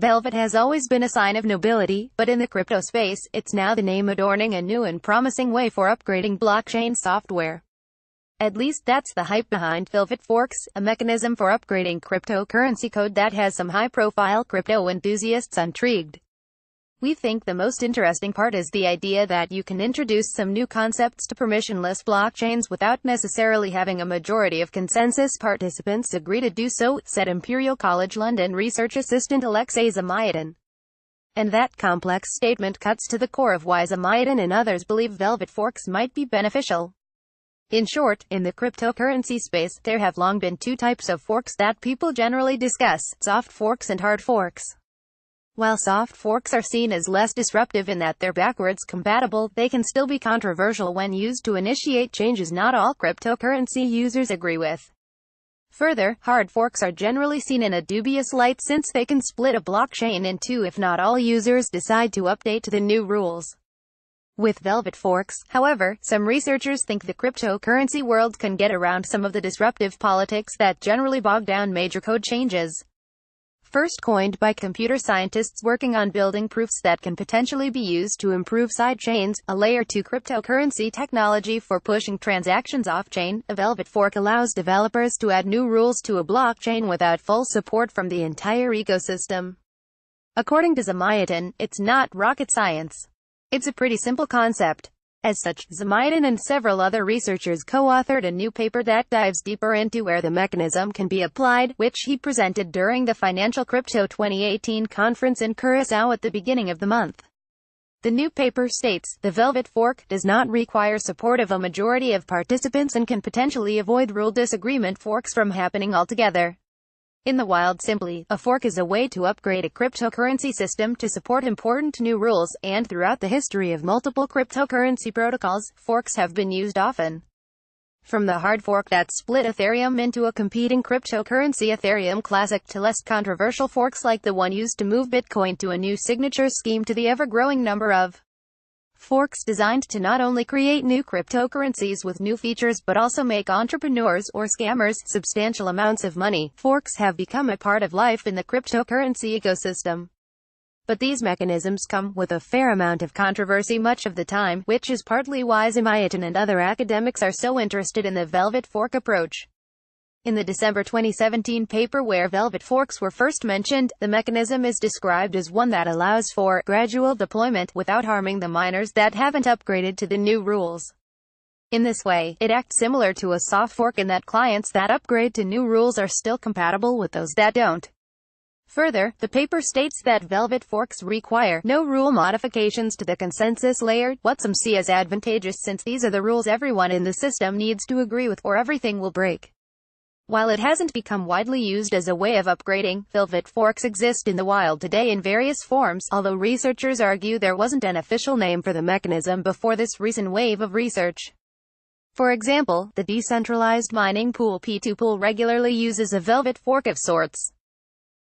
Velvet has always been a sign of nobility, but in the crypto space, it's now the name adorning a new and promising way for upgrading blockchain software. At least that's the hype behind Velvet Forks, a mechanism for upgrading cryptocurrency code that has some high-profile crypto enthusiasts intrigued. We think the most interesting part is the idea that you can introduce some new concepts to permissionless blockchains without necessarily having a majority of consensus participants agree to do so, said Imperial College London research assistant Alexei Zamyatin. And that complex statement cuts to the core of why Zamyatin and others believe Velvet Forks might be beneficial. In short, in the cryptocurrency space, there have long been two types of forks that people generally discuss: soft forks and hard forks. While soft forks are seen as less disruptive in that they're backwards compatible, they can still be controversial when used to initiate changes not all cryptocurrency users agree with. Further, hard forks are generally seen in a dubious light since they can split a blockchain in two if not all users decide to update to the new rules. With Velvet Forks, however, some researchers think the cryptocurrency world can get around some of the disruptive politics that generally bog down major code changes. First coined by computer scientists working on building proofs that can potentially be used to improve sidechains, a layer 2 cryptocurrency technology for pushing transactions off-chain, a Velvet Fork allows developers to add new rules to a blockchain without full support from the entire ecosystem. According to Zamyatin, it's not rocket science. It's a pretty simple concept. As such, Zamyatin and several other researchers co-authored a new paper that dives deeper into where the mechanism can be applied, which he presented during the Financial Crypto 2018 conference in Curacao at the beginning of the month. The new paper states, the Velvet Fork does not require support of a majority of participants and can potentially avoid rule disagreement forks from happening altogether. In the wild, simply, a fork is a way to upgrade a cryptocurrency system to support important new rules, and throughout the history of multiple cryptocurrency protocols, forks have been used often. From the hard fork that split Ethereum into a competing cryptocurrency Ethereum Classic to less controversial forks like the one used to move Bitcoin to a new signature scheme to the ever-growing number of forks designed to not only create new cryptocurrencies with new features but also make entrepreneurs or scammers substantial amounts of money, forks have become a part of life in the cryptocurrency ecosystem. But these mechanisms come with a fair amount of controversy much of the time, which is partly why Zamyatin and other academics are so interested in the Velvet Fork approach. In the December 2017 paper where Velvet Forks were first mentioned, the mechanism is described as one that allows for gradual deployment without harming the miners that haven't upgraded to the new rules. In this way, it acts similar to a soft fork in that clients that upgrade to new rules are still compatible with those that don't. Further, the paper states that Velvet Forks require no rule modifications to the consensus layer, what some see as advantageous since these are the rules everyone in the system needs to agree with or everything will break. While it hasn't become widely used as a way of upgrading, Velvet Forks exist in the wild today in various forms, although researchers argue there wasn't an official name for the mechanism before this recent wave of research. For example, the decentralized mining pool P2 Pool regularly uses a Velvet Fork of sorts.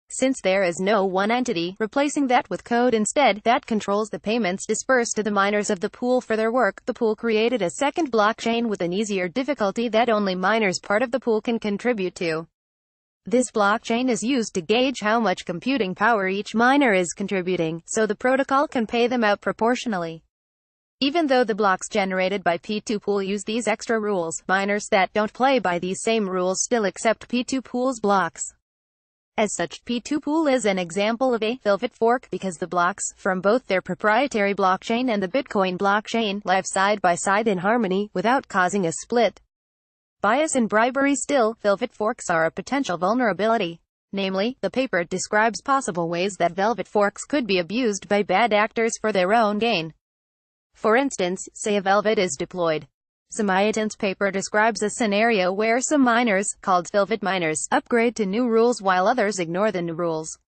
Since there is no one entity replacing that with code instead that controls the payments dispersed to the miners of the pool for their work, the pool created a second blockchain with an easier difficulty that only miners part of the pool can contribute to. This blockchain is used to gauge how much computing power each miner is contributing, so the protocol can pay them out proportionally. Even though the blocks generated by P2 Pool use these extra rules, miners that don't play by these same rules still accept P2 Pool's blocks. As such, P2 Pool is an example of a Velvet Fork because the blocks, from both their proprietary blockchain and the Bitcoin blockchain, live side by side in harmony, without causing a split. Bias and bribery. Still, Velvet Forks are a potential vulnerability. Namely, the paper describes possible ways that Velvet Forks could be abused by bad actors for their own gain. For instance, say a Velvet is deployed. Zamyatin's paper describes a scenario where some miners, called Velvet miners, upgrade to new rules while others ignore the new rules.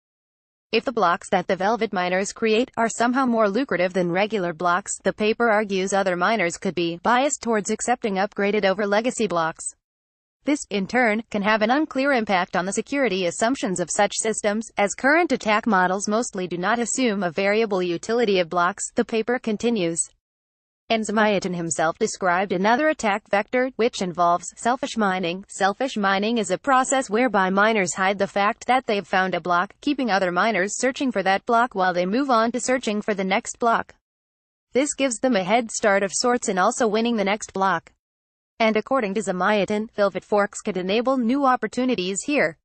If the blocks that the Velvet miners create are somehow more lucrative than regular blocks, the paper argues other miners could be biased towards accepting upgraded over legacy blocks. This, in turn, can have an unclear impact on the security assumptions of such systems, as current attack models mostly do not assume a variable utility of blocks, the paper continues. And Zamyatin himself described another attack vector, which involves selfish mining. Selfish mining is a process whereby miners hide the fact that they've found a block, keeping other miners searching for that block while they move on to searching for the next block. This gives them a head start of sorts in also winning the next block. And according to Zamyatin, Velvet Forks could enable new opportunities here.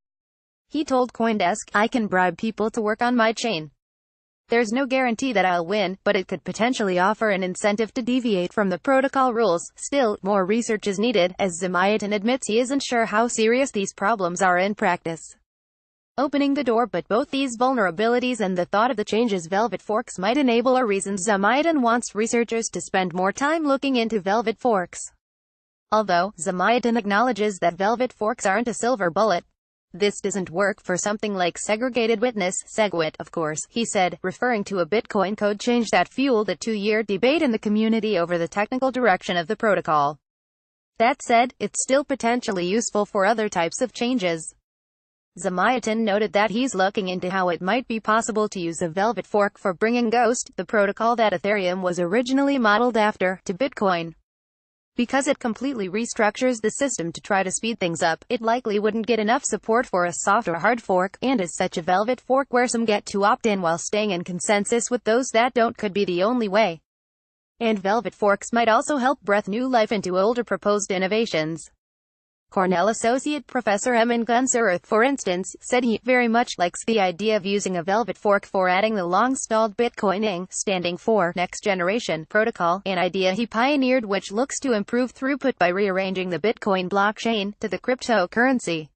He told CoinDesk, "I can bribe people to work on my chain. There's no guarantee that I'll win, but it could potentially offer an incentive to deviate from the protocol rules." Still, more research is needed, as Zamyatin admits he isn't sure how serious these problems are in practice. Opening the door, but both these vulnerabilities and the thought of the changes Velvet Forks might enable are reasons Zamyatin wants researchers to spend more time looking into Velvet Forks. Although, Zamyatin acknowledges that Velvet Forks aren't a silver bullet. This doesn't work for something like segregated witness, SegWit, of course, he said, referring to a Bitcoin code change that fueled a 2-year debate in the community over the technical direction of the protocol. That said, it's still potentially useful for other types of changes. Zamyatin noted that he's looking into how it might be possible to use a Velvet Fork for bringing Ghost, the protocol that Ethereum was originally modeled after, to Bitcoin. Because it completely restructures the system to try to speed things up, it likely wouldn't get enough support for a soft or hard fork, and as such a Velvet Fork where some get to opt in while staying in consensus with those that don't could be the only way. And Velvet Forks might also help breathe new life into older proposed innovations. Cornell Associate Professor Emin Gunser, for instance, said he very much likes the idea of using a Velvet Fork for adding the long-stalled Bitcoining, standing for Next Generation protocol, an idea he pioneered which looks to improve throughput by rearranging the Bitcoin blockchain to the cryptocurrency.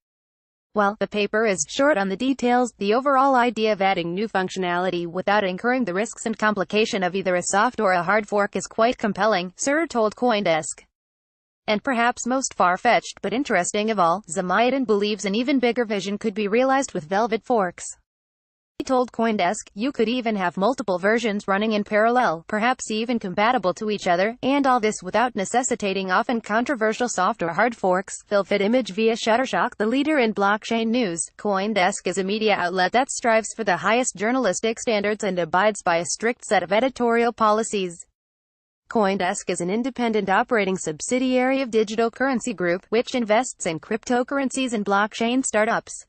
While the paper is short on the details, the overall idea of adding new functionality without incurring the risks and complication of either a soft or a hard fork is quite compelling, Sir told CoinDesk. And perhaps most far-fetched but interesting of all, Zamyatin believes an even bigger vision could be realized with Velvet Forks. He told CoinDesk, "You could even have multiple versions running in parallel, perhaps even compatible to each other, and all this without necessitating often controversial soft or hard forks." Philfit Image via Shutterstock, the leader in blockchain news. CoinDesk is a media outlet that strives for the highest journalistic standards and abides by a strict set of editorial policies. CoinDesk is an independent operating subsidiary of Digital Currency Group, which invests in cryptocurrencies and blockchain startups.